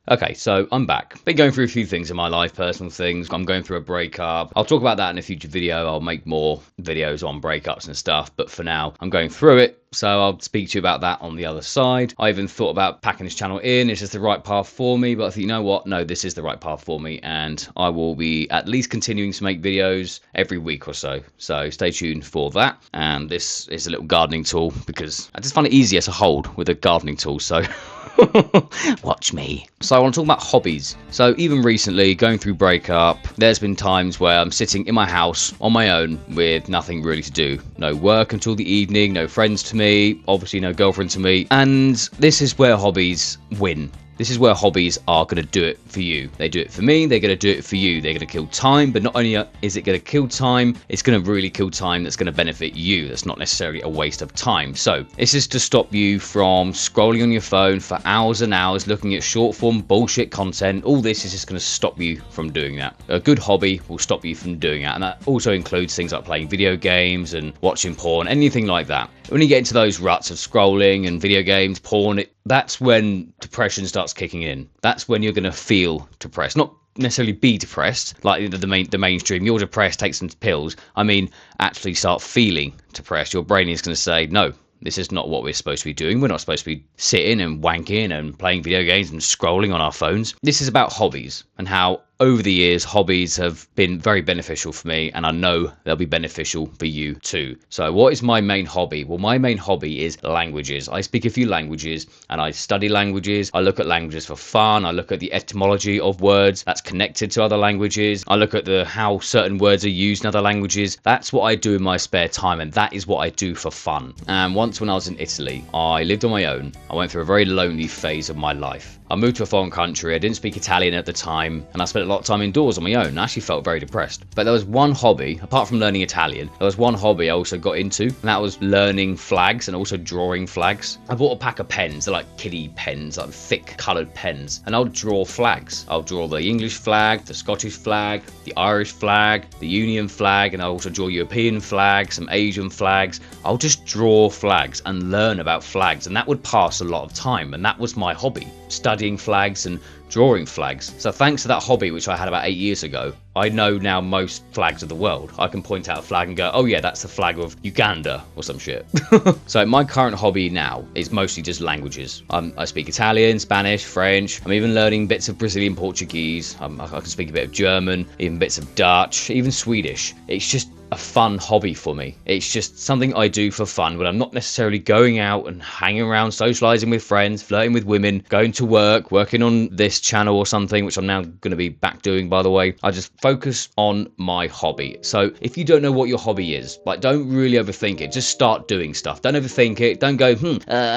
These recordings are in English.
Okay, so I'm back. Been going through a few things in my life, personal things. I'm going through a breakup. I'll talk about that in a future video. I'll make more videos on breakups and stuff, but for now, I'm going through it. So I'll speak to you about that on the other side. I even thought about packing this channel in. Is this the right path for me? But I think, you know what? No, this is the right path for me. And I will be at least continuing to make videos every week or so. So stay tuned for that. And this is a little gardening tool because I just find it easier to hold with a gardening tool. So watch me. So I want to talk about hobbies. So even recently, going through breakup, there's been times where I'm sitting in my house on my own with nothing really to do. No work until the evening, no friends to meet, obviously no girlfriend to meet. And this is where hobbies win. This is where hobbies are going to do it for you. They do it for me, they're going to do it for you. They're going to kill time, but not only is it going to kill time, it's going to really kill time that's going to benefit you. That's not necessarily a waste of time. So this is to stop you from scrolling on your phone for hours and hours, looking at short form bullshit content. All this is just going to stop you from doing that. A good hobby will stop you from doing that. And that also includes things like playing video games and watching porn, anything like that. When you get into those ruts of scrolling and video games, porn, that's when depression starts kicking in. That's when you're going to feel depressed. Not necessarily be depressed, like the mainstream, you're depressed, take some pills. I mean, actually start feeling depressed. Your brain is going to say, no, this is not what we're supposed to be doing. We're not supposed to be sitting and wanking and playing video games and scrolling on our phones. This is about hobbies and how over the years, hobbies have been very beneficial for me, and I know they'll be beneficial for you too. So what is my main hobby? Well, my main hobby is languages. I speak a few languages and I study languages. I look at languages for fun. I look at the etymology of words that's connected to other languages. I look at how certain words are used in other languages. That's what I do in my spare time, and that is what I do for fun. And once when I was in Italy, I lived on my own. I went through a very lonely phase of my life. I moved to a foreign country. I didn't speak Italian at the time, and I spent a lot of time indoors on my own. I actually felt very depressed. But there was one hobby, apart from learning Italian, there was one hobby I also got into, and that was learning flags and also drawing flags. I bought a pack of pens. They're like kiddie pens, like thick coloured pens, and I'll draw flags. I'll draw the English flag, the Scottish flag, the Irish flag, the Union flag, and I'll also draw European flags, some Asian flags. I'll just draw flags and learn about flags, and that would pass a lot of time, and that was my hobby. Studying flags and drawing flags. So thanks to that hobby, which I had about 8 years ago, I know now most flags of the world. I can point out a flag and go, oh yeah, that's the flag of Uganda or some shit. So my current hobby now is mostly just languages. I speak Italian, Spanish, French. I'm even learning bits of Brazilian Portuguese. I can speak a bit of German, even bits of Dutch, even Swedish. It's just a fun hobby for me. It's just something I do for fun when I'm not necessarily going out and hanging around, socializing with friends, flirting with women, going to work, working on this channel or something, which I'm now going to be back doing, by the way. I just focus on my hobby. So if you don't know what your hobby is, like, don't really overthink it. Just start doing stuff. Don't overthink it. Don't go,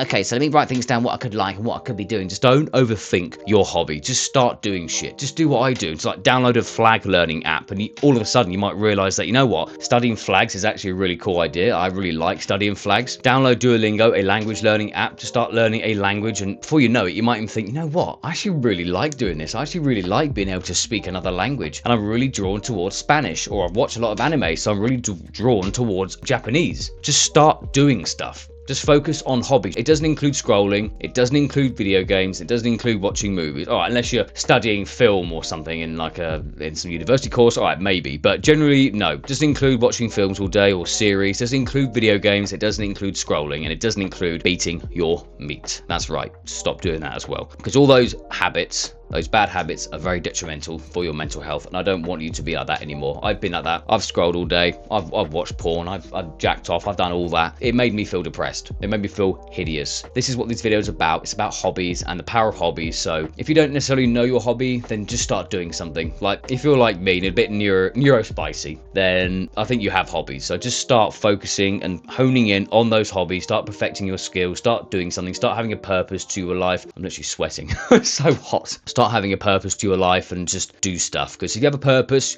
okay, so let me write things down, what I could like and what I could be doing. Just don't overthink your hobby. Just start doing shit. Just do what I do. It's like download a flag learning app, and all of a sudden you might realize that, you know what, studying flags is actually a really cool idea. I really like studying flags. Download Duolingo, a language learning app, to start learning a language, and before you know it, you might even think, you know what, I actually really like doing this. I actually really like being able to speak another language, and I'm really drawn towards Spanish, or I've watched a lot of anime, so I'm really drawn towards Japanese. Just start doing stuff. Just focus on hobbies. It doesn't include scrolling. It doesn't include video games. It doesn't include watching movies. All right, unless you're studying film or something in in some university course. All right, maybe. But generally, no. It doesn't include watching films all day or series. It doesn't include video games. It doesn't include scrolling. And it doesn't include beating your meat. That's right. Stop doing that as well. Because all those habits, those bad habits, are very detrimental for your mental health, and I don't want you to be like that anymore. I've been like that. I've scrolled all day. I've watched porn. I've jacked off. I've done all that. It made me feel depressed. It made me feel hideous. This is what this video is about. It's about hobbies and the power of hobbies. So if you don't necessarily know your hobby, then just start doing something. Like if you're like me and a bit neurospicy, then I think you have hobbies. So just start focusing and honing in on those hobbies. Start perfecting your skills. Start doing something. Start having a purpose to your life. I'm literally sweating. It's so hot. Start having a purpose to your life and just do stuff. Because if you have a purpose,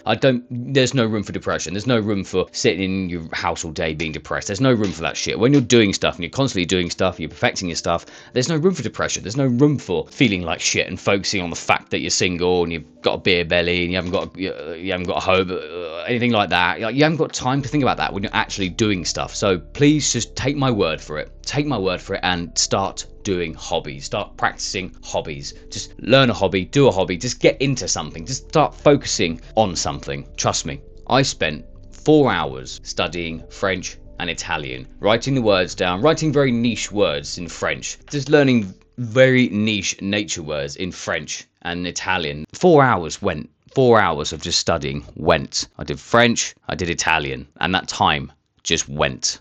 there's no room for depression. There's no room for sitting in your house all day being depressed. There's no room for that shit. When you're doing stuff and you're constantly doing stuff, you're perfecting your stuff, there's no room for depression. There's no room for feeling like shit and focusing on the fact that you're single and you've got a beer belly and you haven't got a home, anything like that. You haven't got time to think about that when you're actually doing stuff. So please just take my word for it. Take my word for it and start doing hobbies, start practicing hobbies. Just learn a hobby, do a hobby, just get into something, just start focusing on something. Trust me, I spent 4 hours studying French and Italian, writing the words down, writing very niche words in French, just learning very niche nature words in French and Italian. 4 hours went. 4 hours of just studying went. I did French, I did Italian, and that time just went.